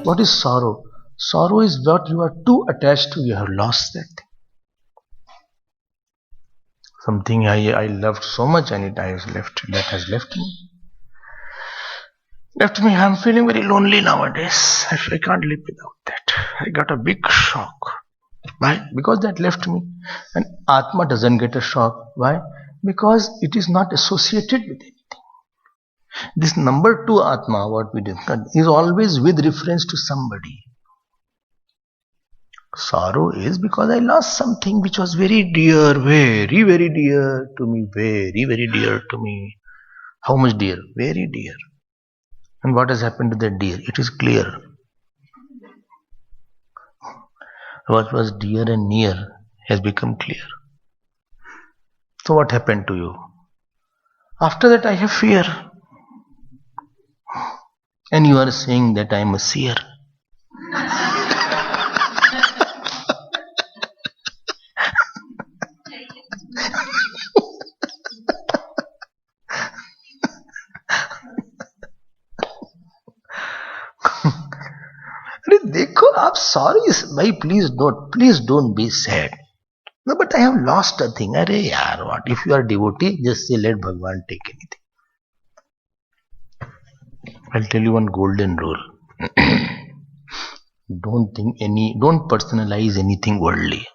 What is sorrow? Sorrow is what you are too attached to. You have lost that thing. Something I loved so much and it has left. That has left me. Left me. I'm feeling very lonely nowadays. I can't live without that. I got a big shock. Why? Because that left me. And Atma doesn't get a shock. Why? Because it is not associated with anything. This number 2 Atma, what we discussed, is always with reference to somebody. Sorrow is because I lost something which was very dear, very, very dear to me, very, very dear to me. How much dear? Very dear. And what has happened to that dear? It is clear. What was dear and near has become clear. So what happened to you? After that I have fear. And you are saying that I am a seer. देखो आप sorry भाई please don't be sad. No, but I have lost a thing. अरे यार what? If you are devotee, just say let Bhagwan take anything. I'll tell you one golden rule. Don't personalize anything worldly.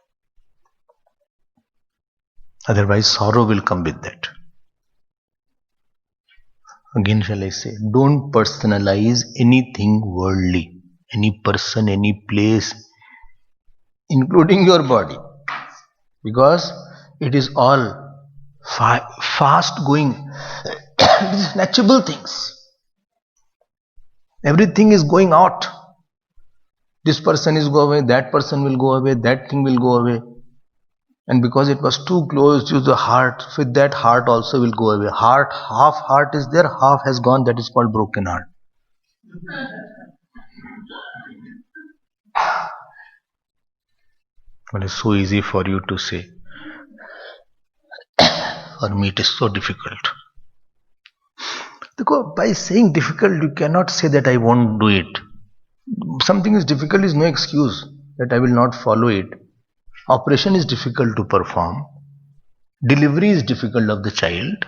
Otherwise sorrow will come with that. Again shall I say, don't personalize anything worldly. Any person, any place, including your body. Because it is all fast going. It is natural things. Everything is going out. This person is go away, that person will go away, that thing will go away. And because it was too close to the heart, with that heart also will go away. Half heart is there, half has gone, that is called broken heart. But it's so easy for you to say. For me it is so difficult. Because by saying difficult, you cannot say that I won't do it. Something is difficult is no excuse that I will not follow it. Operation is difficult to perform. Delivery is difficult of the child.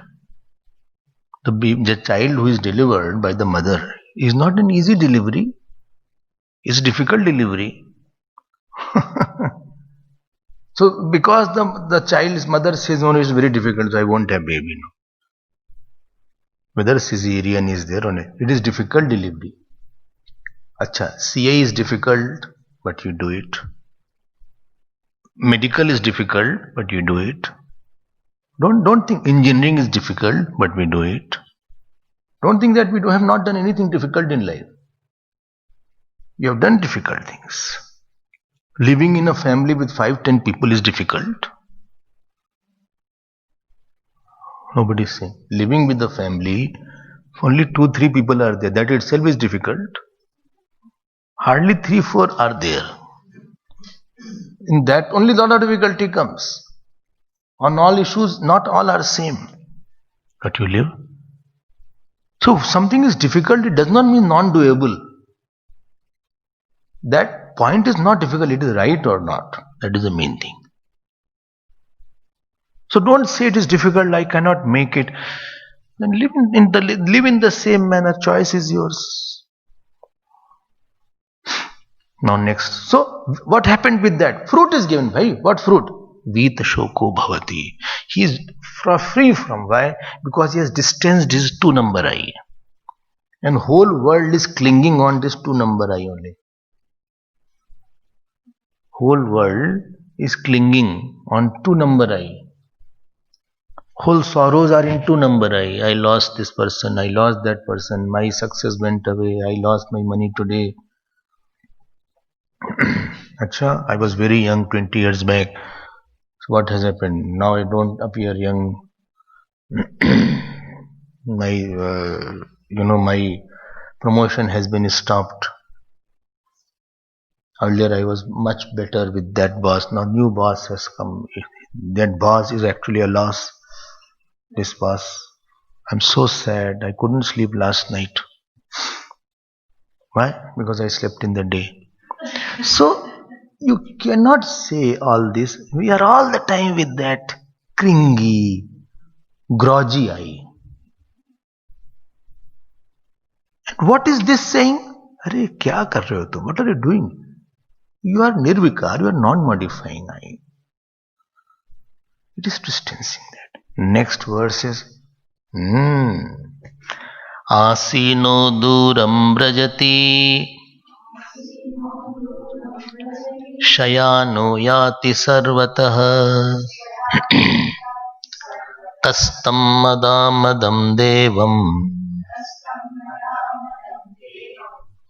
The child who is delivered by the mother is not an easy delivery. It's a difficult delivery. So because the child's mother says, no, it's very difficult, so I won't have baby. No. Whether cesarean is there or not, it is difficult delivery. Acha, CA is difficult, but you do it. Medical is difficult, but you do it. Don't think engineering is difficult, but we do it. Don't think that we have not done anything difficult in life. We have done difficult things. Living in a family with 5-10 people is difficult. Nobody is saying. Living with the family, only 2-3 people are there. That itself is difficult. Hardly 3-4 are there. In that only lot of difficulty comes. On all issues, not all are same. But you live. So if something is difficult, it does not mean non-doable. That point is not difficult, it is right or not. That is the main thing. So don't say it is difficult, I cannot make it. Then live in the same manner. Choice is yours. Now next. So what happened with that? Fruit is given. Bhai, what fruit? Vita shoko bhavati. He is free from. Why? Because he has distanced his 2 number eye. And whole world is clinging on this 2 number eye only. Whole world is clinging on 2 number eye. Whole sorrows are in 2 number eye. I lost this person, I lost that person, my success went away, I lost my money today. Acha, I was very young 20 years back. So what has happened? Now I don't appear young. My promotion has been stopped. Earlier I was much better with that boss. Now new boss has come. That boss is actually a loss. This boss. I'm so sad. I couldn't sleep last night. Why? Because I slept in the day. So you cannot say all this. We are all the time with that cringy, groggy eye. And what is this saying? Arey, kya kar rahe ho tum? What are you doing? You are nirvikar, you are non-modifying eye. It is distancing that. Next verse is आसीनो दूरं व्रजति शयानो याति सर्वतः तस्तं मदामदं देवं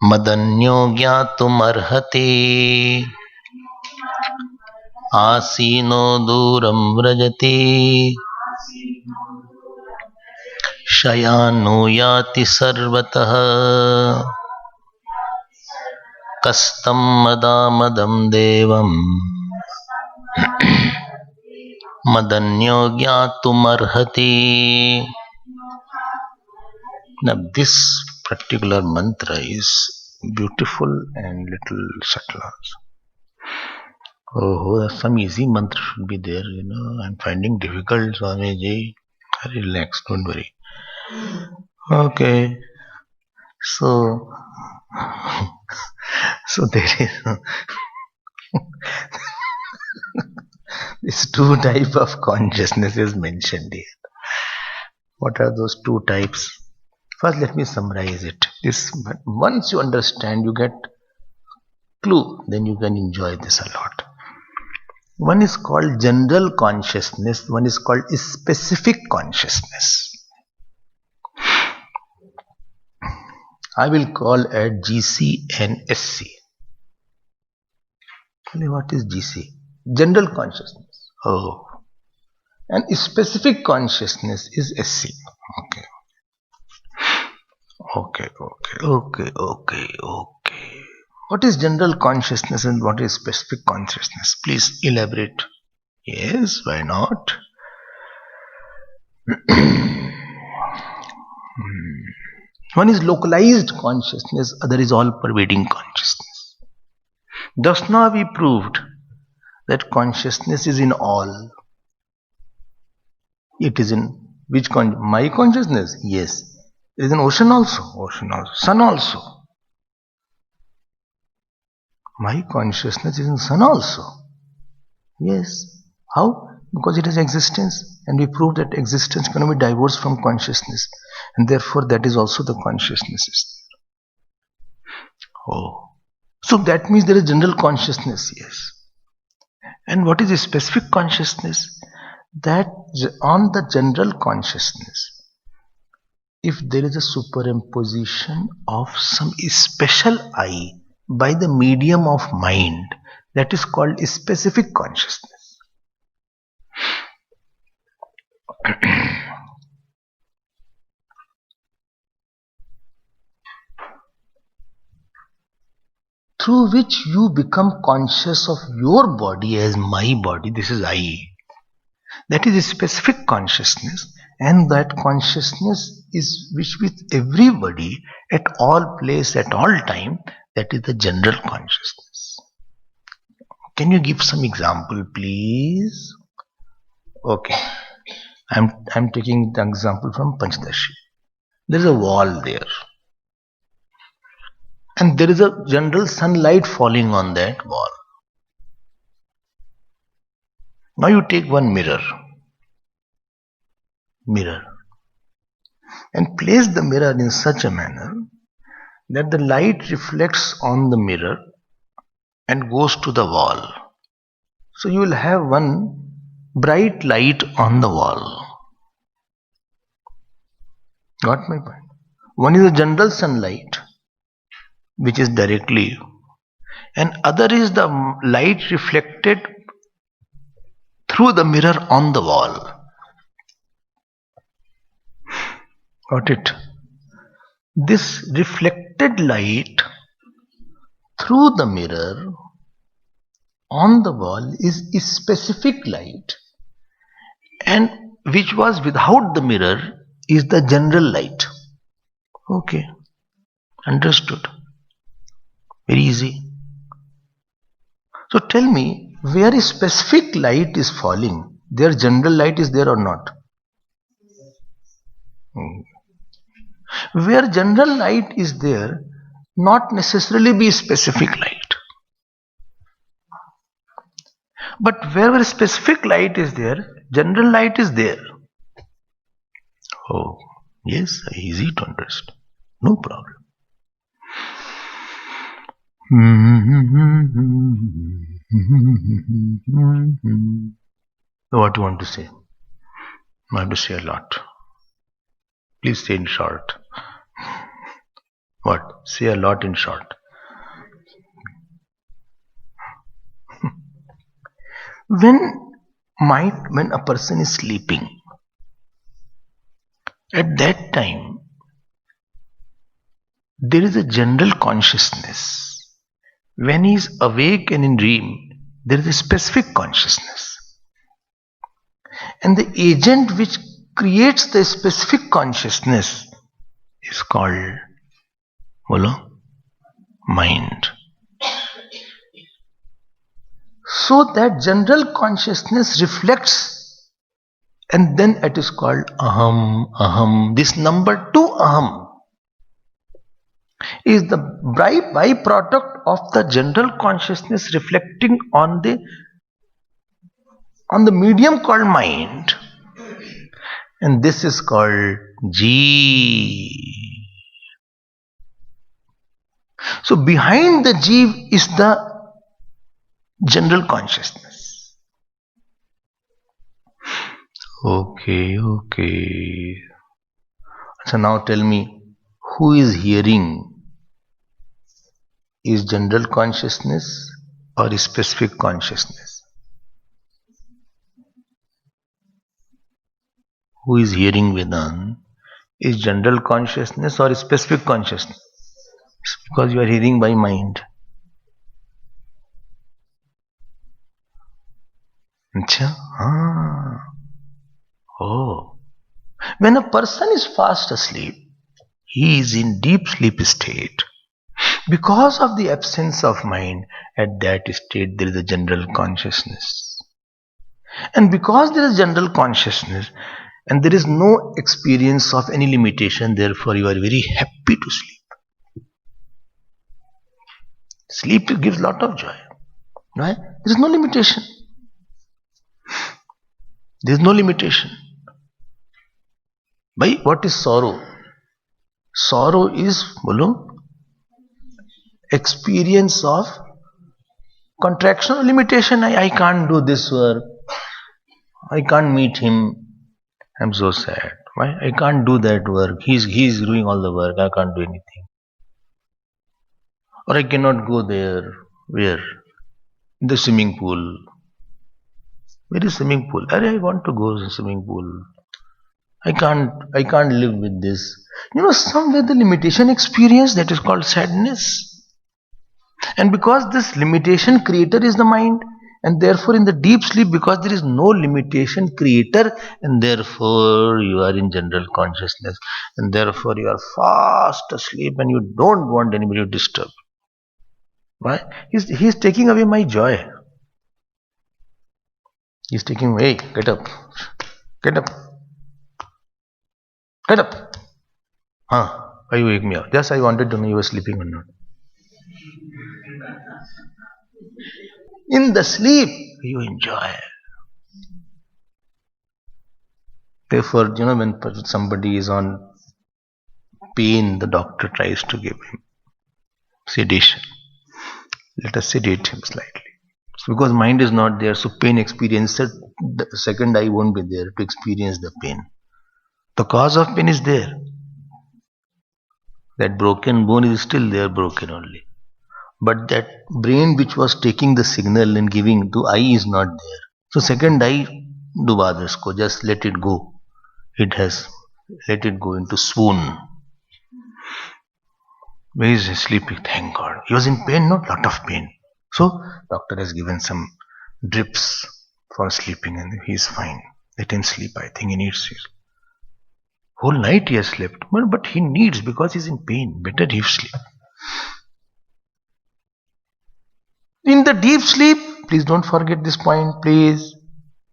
मदन्यो ज्ञातुमर्हति आसीनो दूरं व्रजति शयानो याति सर्वतः कस्तं मदामदं देवं मदन्यो ज्ञातुमर्हति. Now this particular mantra is beautiful and little subtle also. Oh, some easy mantra should be there, I'm finding difficult, Swamiji. Relax, don't worry. Okay. So there is these two types of consciousness is mentioned here. What are those two types? First, let me summarize it. Once you understand, you get clue, then you can enjoy this a lot. One is called general consciousness, one is called specific consciousness. I will call it GC and SC. What is GC? General consciousness. Oh. And specific consciousness is SC. Okay. What is general consciousness and what is specific consciousness? Please elaborate. Yes, why not? One is localized consciousness, other is all-pervading consciousness. Thus now we proved that consciousness is in all. It is in which my consciousness? Yes. It is in ocean also. Sun also. My consciousness is in sun also. Yes. How? Because it has existence, and we proved that existence cannot be divorced from consciousness, and therefore that is also the consciousness is there. Oh. So that means there is general consciousness, yes. And what is a specific consciousness? That on the general consciousness, if there is a superimposition of some special I by the medium of mind, that is called a specific consciousness. Through which you become conscious of your body as my body, this is I. That is a specific consciousness, and that consciousness is which with everybody at all place, at all time, that is the general consciousness. Can you give some example, please? Okay. I'm taking the example from Panchdashi. There is a wall there. And there is a general sunlight falling on that wall. Now you take one mirror, and place the mirror in such a manner that the light reflects on the mirror and goes to the wall. So you will have one bright light on the wall. Got my point? One is the general sunlight, which is directly, and other is the light reflected through the mirror on the wall. Got it? This reflected light through the mirror on the wall is a specific light, and which was without the mirror is the general light. Okay, understood. Very easy. So tell me, where a specific light is falling, their general light is there or not? Where general light is there, not necessarily be specific light. But wherever specific light is there, general light is there. Oh, yes, easy to understand. No problem. What do you want to say? I have to say a lot. Please say in short. What? Say a lot in short. When a person is sleeping, at that time, there is a general consciousness. When he is awake and in dream, there is a specific consciousness. And the agent which creates the specific consciousness is called mind. So that general consciousness reflects, and then it is called aham. This number 2 aham is the byproduct of the general consciousness reflecting on the medium called mind, and this is called jeev. So behind the jeev is the general consciousness. Okay. So now tell me, who is hearing? Is general consciousness or specific consciousness? Who is hearing Vedan? Is general consciousness or specific consciousness? Because you are hearing by mind. Oh. When a person is fast asleep, he is in deep sleep state. Because of the absence of mind, at that state there is a general consciousness. And because there is general consciousness and there is no experience of any limitation, therefore you are very happy to sleep. Sleep gives lot of joy. Right? There is no limitation. There is no limitation. Bhai, what is sorrow? Sorrow is, experience of contraction or limitation. I can't do this work. I can't meet him. I'm so sad. Why? I can't do that work. He's doing all the work. I can't do anything. Or I cannot go there. Where? In the swimming pool. Where is swimming pool? I want to go to the swimming pool. I can't live with this. Somewhere the limitation experience, that is called sadness. And because this limitation creator is the mind, and therefore in the deep sleep, because there is no limitation creator, and therefore you are in general consciousness, and therefore you are fast asleep and you don't want anybody to disturb. Why? He's taking away my joy. He's taking away. Hey, get up. Get up. Get up. Why you wake me up? Just I wanted to know you were sleeping or not. In the sleep, you enjoy. Therefore, when somebody is on pain, the doctor tries to give him sedation. Let us sedate him slightly. Because mind is not there, so pain experience, the second eye won't be there to experience the pain. The cause of pain is there. That broken bone is still there, broken only. But that brain which was taking the signal and giving to eye is not there. So second eye, duba isko, just let it go. It has let it go into swoon. Where is he sleeping? Thank God. He was in pain, not lot of pain. So doctor has given some drips for sleeping and he is fine. Let him sleep. I think he needs it. Whole night he has slept. But he needs, because he is in pain. Better he sleep. In the deep sleep, please don't forget this point, please.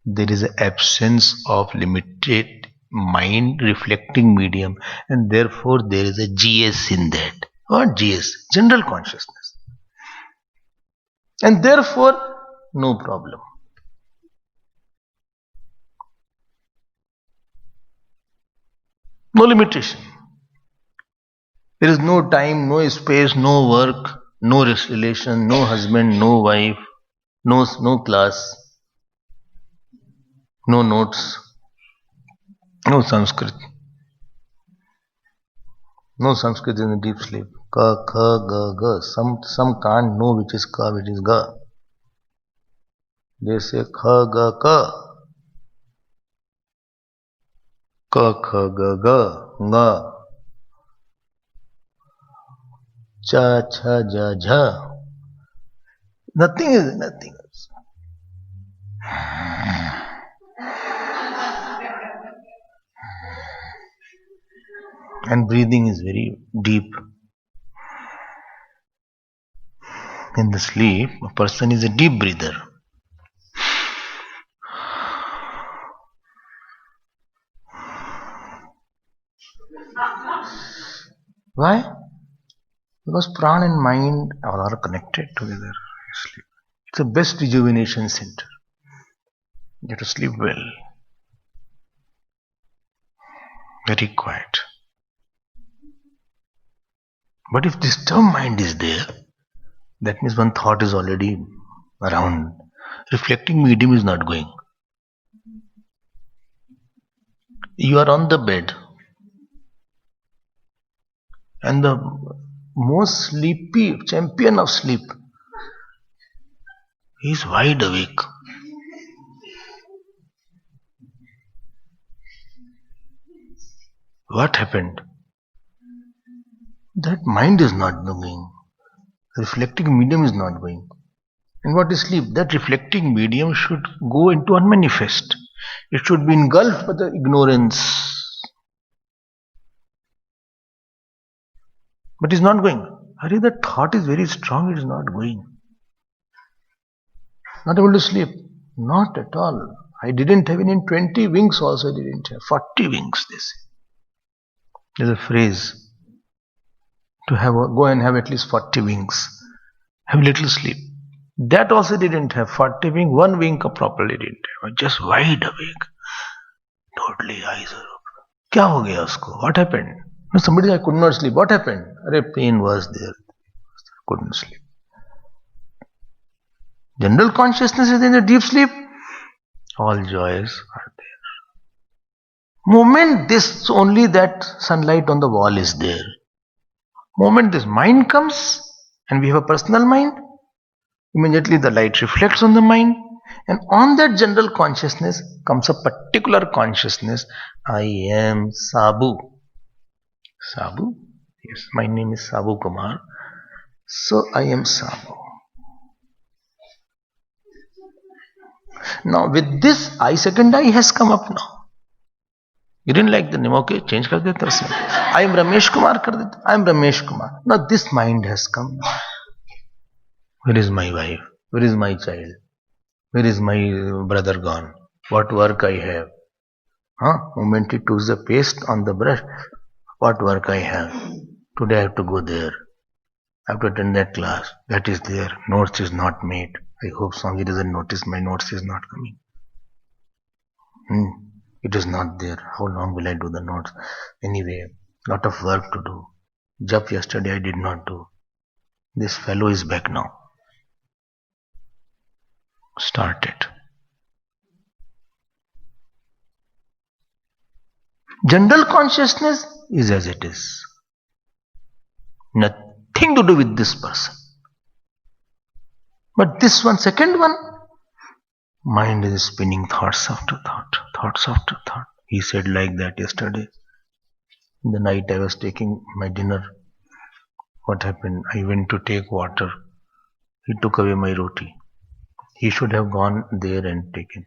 There is an absence of limited mind reflecting medium, and therefore there is a GS in that. What GS? General consciousness. And therefore, no problem. No limitation. There is no time, no space, no work, no relation, no husband, no wife, no class, no notes, no Sanskrit. No Sanskrit in the deep sleep. Ka, kha, ga, ga. Some can't know which is ka, which is ga. They say kha, ga, ka. Ka, kha, ga, ga, nga. Cha, cha, ja, jha. Nothing is nothing else. And breathing is very deep. In the sleep, a person is a deep breather. Why? Because prana and mind are connected together. Sleep. It's the best rejuvenation center. You have to sleep well. Very quiet. But if disturbed mind is there, that means one thought is already around. Reflecting medium is not going. You are on the bed, and the most sleepy champion of sleep is wide awake. What happened? That mind is not going. Reflecting medium is not going. And what is sleep? That reflecting medium should go into unmanifest. It should be engulfed by the ignorance. But it's not going. Hurry, the thought is very strong, it is not going. Not able to sleep. Not at all. I didn't have even 20 wings also I didn't have. 40 wings, they say. There's a phrase. To have go and have at least 40 wings. Have little sleep. That also didn't have 40 wings. One wing properly didn't have. Just wide awake. Totally eyes are open. Kya ho gaya usko? What happened? No, somebody said I could not sleep. What happened? Pain was there. Couldn't sleep. General consciousness is in the deep sleep. All joys are there. Moment this only that sunlight on the wall is there. Moment this mind comes and we have a personal mind, immediately the light reflects on the mind, and on that general consciousness comes a particular consciousness. I am Sabu. Sabu? Yes, my name is Sabu Kumar. So I am Sabu. Now with this, I second I has come up now. You didn't like the name, okay, change kar deta usme. I am Ramesh Kumar kar deta. I am Ramesh Kumar. Now this mind has come. Where is my wife? Where is my child? Where is my brother gone? What work I have? Moment he took the paste on the brush. What work I have? Today I have to go there. I have to attend that class. That is there. Notes is not made. I hope Swami doesn't notice my notes is not coming. It is not there. How long will I do the notes? Anyway, lot of work to do. Jap yesterday I did not do. This fellow is back now. Start it. General consciousness is as it is. Nothing to do with this person. But this one, second one, mind is spinning thoughts after thought, thoughts after thought. He said like that yesterday. In the night I was taking my dinner. What happened? I went to take water. He took away my roti. He should have gone there and taken.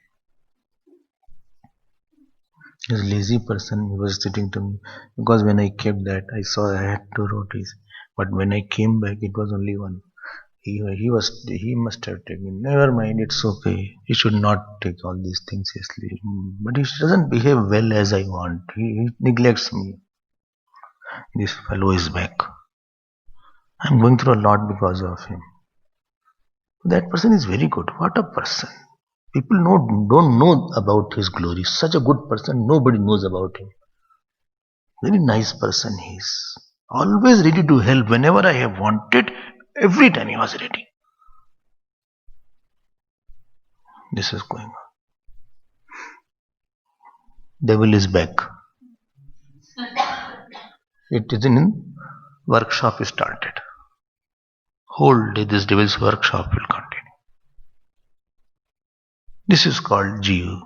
This lazy person, he was sitting to me. Because when I kept that, I saw I had 2 rotis. But when I came back, it was only 1. He must have taken. Never mind, it's okay. He should not take all these things seriously. But he doesn't behave well as I want. He neglects me. This fellow is back. I'm going through a lot because of him. That person is very good. What a person. People don't know about his glory. Such a good person, nobody knows about him. Very nice person he is. Always ready to help whenever I have wanted. Every time he was ready. This is going on. Devil is back. It is in workshop started. Whole day this devil's workshop will continue. This is called Jiva.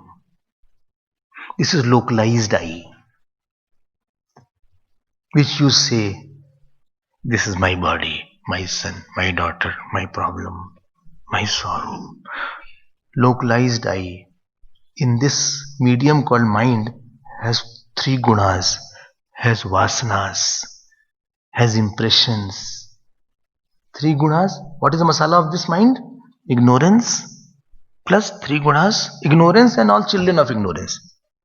This is localized I. Which you say, this is my body, my son, my daughter, my problem, my sorrow. Localized I in this medium called mind has three gunas, has vasanas, has impressions. Three gunas. What is the masala of this mind? Ignorance plus three gunas. Ignorance and all children of ignorance.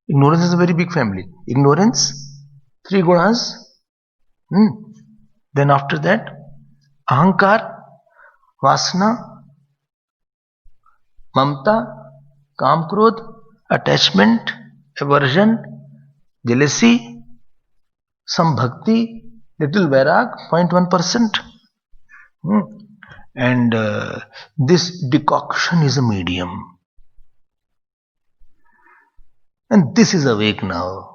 Ignorance is a very big family. Ignorance, three gunas. Then after that, ahankar, vasana, mamta, काम क्रोध, attachment, aversion, jealousy, some bhakti, little vairag, 0.1%. And this decoction is a medium. And this is awake now.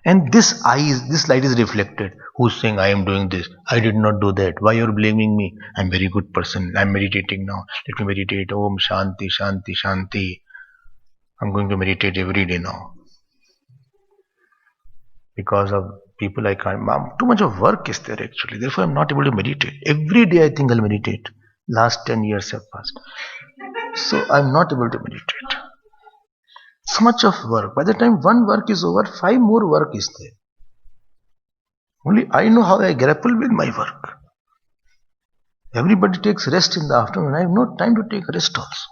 And this light is reflected. Who's saying I am doing this? I did not do that. Why you're blaming me? I'm a very good person. I'm meditating now. Let me meditate. Om Shanti, Shanti, Shanti. I'm going to meditate every day now. Because of people I can't. Too much of work is there actually. Therefore I'm not able to meditate. Every day I think I'll meditate. Last 10 years have passed. So I'm not able to meditate. So much of work. By the time one work is over, 5 more work is there. Only I know how I grapple with my work. Everybody takes rest in the afternoon. I have no time to take rest also.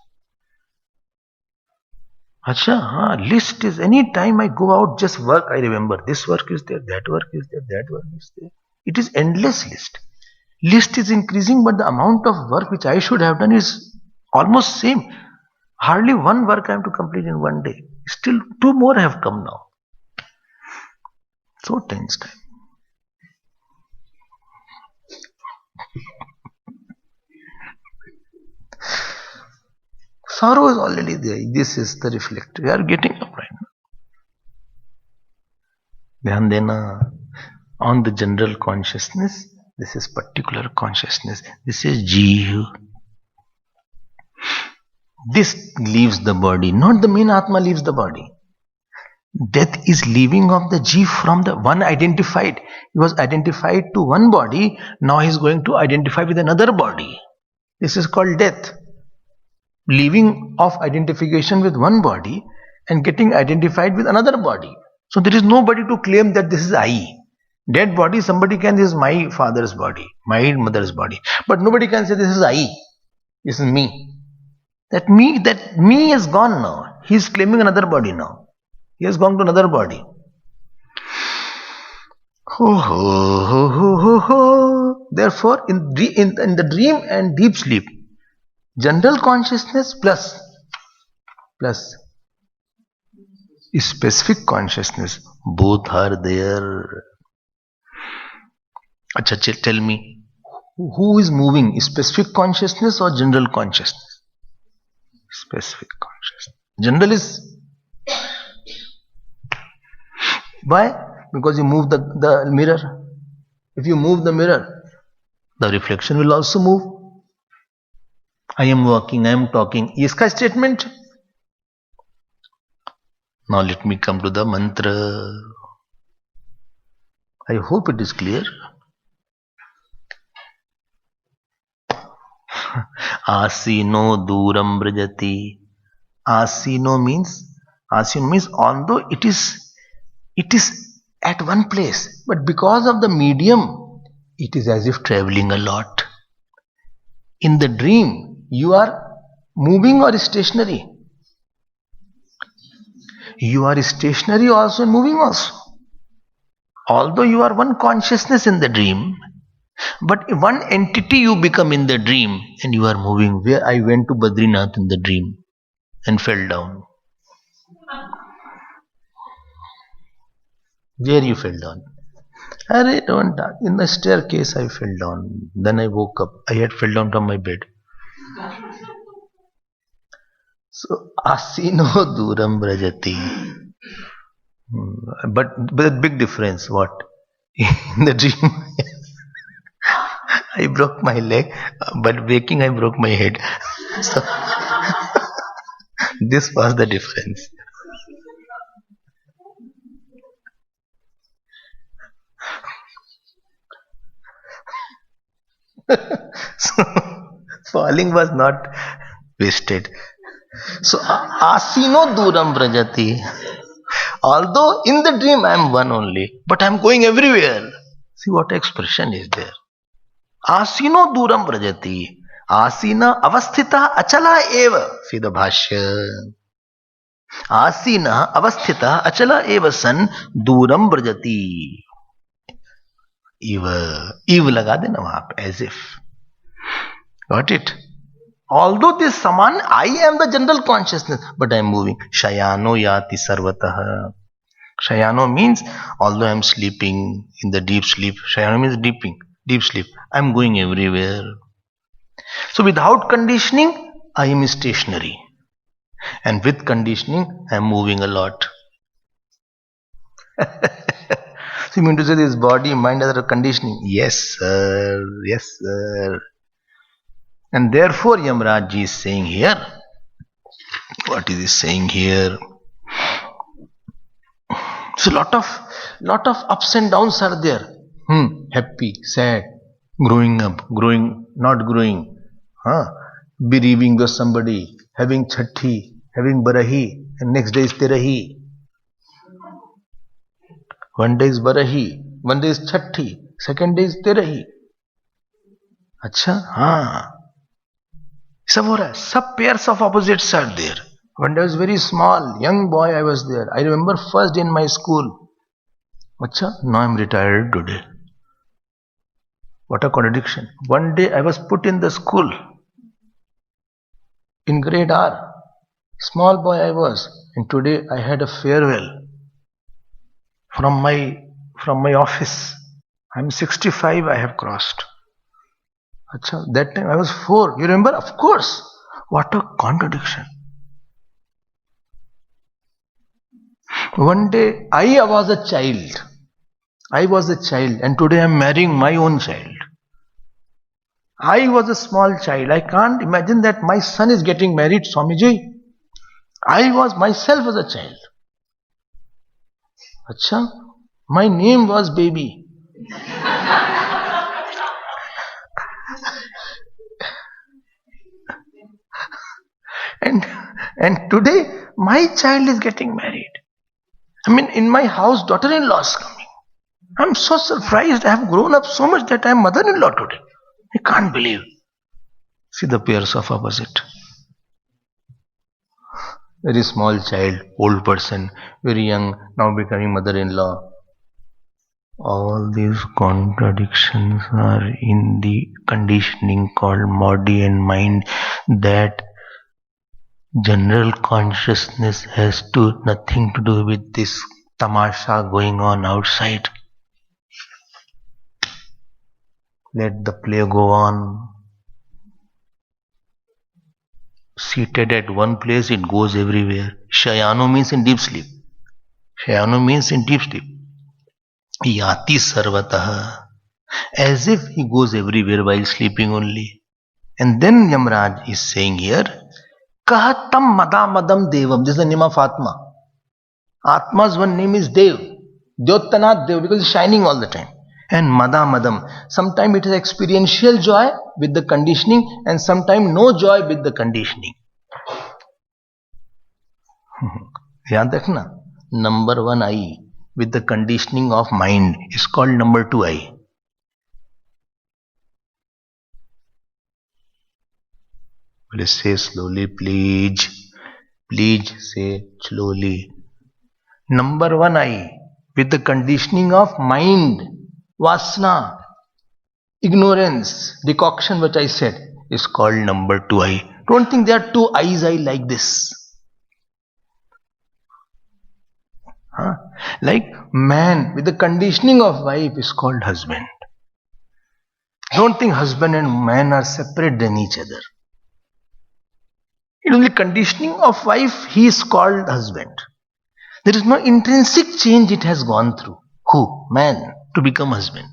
Acha, list is any time I go out, just work, I remember. This work is there, that work is there, that work is there. It is endless list. List is increasing, but the amount of work which I should have done is almost same. Hardly one work I have to complete in one day. Still 2 more have come now. So tense time. Sorrow is already there. This is the reflector. We are getting up right now. Dhyan dena on the general consciousness. This is particular consciousness. This is Jiva. This leaves the body. Not the main Atma leaves the body. Death is leaving of the Jiva from the one identified. He was identified to one body. Now he is going to identify with another body. This is called death. Leaving of identification with one body and getting identified with another body. So there is nobody to claim that this is I. Dead body, somebody can, this is my father's body, my mother's body. But nobody can say this is I. This is me. That me is gone now. He is claiming another body now. He has gone to another body. Therefore, in the dream and deep sleep, general consciousness plus specific consciousness, both are there. Acha, tell me, who is moving? Specific consciousness or general consciousness? Specific consciousness. General is why? Because you move the mirror. If you move the mirror, the reflection will also move. I am walking, I am talking. Iska statement. Now let me come to the mantra. I hope it is clear. Asino duram brajati. Asino means although it is at one place, but because of the medium, it is as if traveling a lot. In the dream, you are moving or stationary? You are stationary also and moving also. Although you are one consciousness in the dream, but one entity you become in the dream and you are moving. Where I went to Badrinath in the dream and fell down. Where you fell down? Arey, don't. In the staircase I fell down. Then I woke up. I had fell down from my bed. So, asino duram brajati. But a big difference. What? In the dream, I broke my leg, but waking I broke my head. So, this was the difference. So, falling was not wasted. So, asino duram brajati. Although in the dream I am one only, but I am going everywhere. See what expression is there. Asino duram brajati. Asina avasthita achala eva. See the bhashya. Asina avasthita achala eva san duram brajati. Eva लगा देना वहां पे, as if. Got it? Although this saman, I am the general consciousness, but I am moving. Shayano yati sarvatah. Shayano means, although I am sleeping in the deep sleep, Shayano means deep sleep. I am going everywhere. So without conditioning, I am stationary. And with conditioning, I am moving a lot. So you mean to say this body, mind, other conditioning? Yes, sir. Yes, sir. And therefore, Yamraj ji is saying here, what is he saying here? So lot of ups and downs are there. Happy, sad, growing up, growing, not growing, bereaving with somebody, having chatti, having barahi, and next day is terahi. One day is barahi, one day is chatti, second day is terahi. अच्छा, हाँ, सब हो रहा है. Sub pairs of opposites are there. When I was very small, young boy, I was there. I remember first day in my school. Achha, now I am retired today. What a contradiction. One day I was put in the school in grade R. Small boy I was, and today I had a farewell from my office. I am 65, I have crossed. Achha, that time I was 4. You remember? Of course. What a contradiction. One day I was a child. And today I am marrying my own child. I was a small child. I can't imagine that my son is getting married, Swamiji. I was myself as a child. Achha, my name was baby. And today my child is getting married. I mean, in my house, daughter-in-law is coming. I'm so surprised. I have grown up so much that I am mother-in-law today. I can't believe. See the pairs of opposite. Very small child, old person, very young, now becoming mother-in-law. All these contradictions are in the conditioning called body and mind, that general consciousness has nothing to do with this tamasha going on outside. Let the play go on. Seated at one place, it goes everywhere. Shayano means in deep sleep. Yati sarvatah. As if he goes everywhere while sleeping only. And then Yamraj is saying here, Kahatam madamadam devam. This is the name of Atma. Atma's one name is Dev. Dyottanath Dev, because it's shining all the time. And madamadam. Sometimes it is experiential joy with the conditioning, and sometimes no joy with the conditioning. Yaad rakhna. Number 1 I with the conditioning of mind is called number 2 I. Please say slowly, please. Please say slowly. Number one eye, with the conditioning of mind, vasana, ignorance, decoction, which I said, is called number two eye. Don't think there are two eyes eye like this. Huh? Like man with the conditioning of wife is called husband. Don't think husband and man are separate than each other. In only conditioning of wife, he is called husband. There is no intrinsic change it has gone through. Who? Man, to become husband.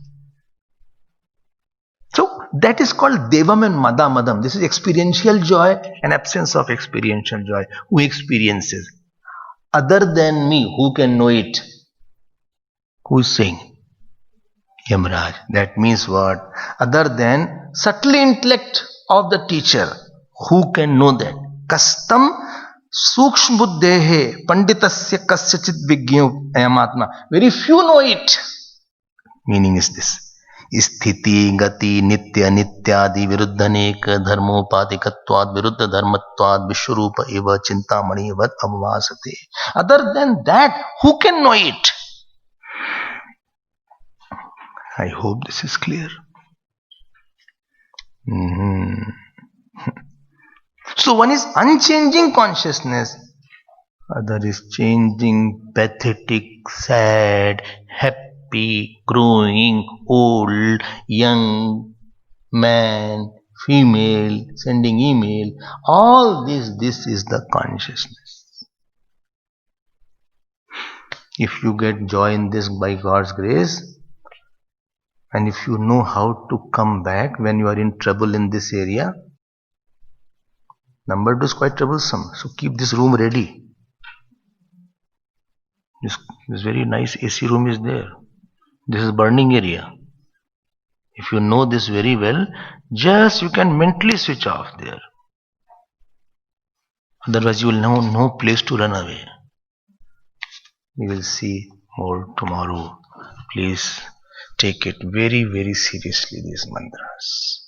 So that is called Devam and Madam. This is experiential joy and absence of experiential joy. Who experiences? Other than me, who can know it? Who is saying? Yamraj. That means what? Other than subtle intellect of the teacher, who can know that? Kastam sukshma buddhehe panditasya kasyachit vigyo ayamatma. Very few know it. Meaning is this. स्थिति गति नित्य अनित्यादि विरुद्धनेक धर्मोपाधिकत्वाद विरुद्ध धर्मत्वाद विश्वरूप एव चिंतामणि वद अवभासते. Other than that, who can know it? I hope this is clear. So one is unchanging consciousness, other is changing, pathetic, sad, happy, growing, old, young, man, female, sending email. All this is the consciousness. If you get joy in this by God's grace, and if you know how to come back when you are in trouble in this area, number 2 is quite troublesome. So keep this room ready. This very nice AC room is there. This is burning area. If you know this very well, just you can mentally switch off there. Otherwise you will know no place to run away. We will see more tomorrow. Please take it very, very seriously, these mantras.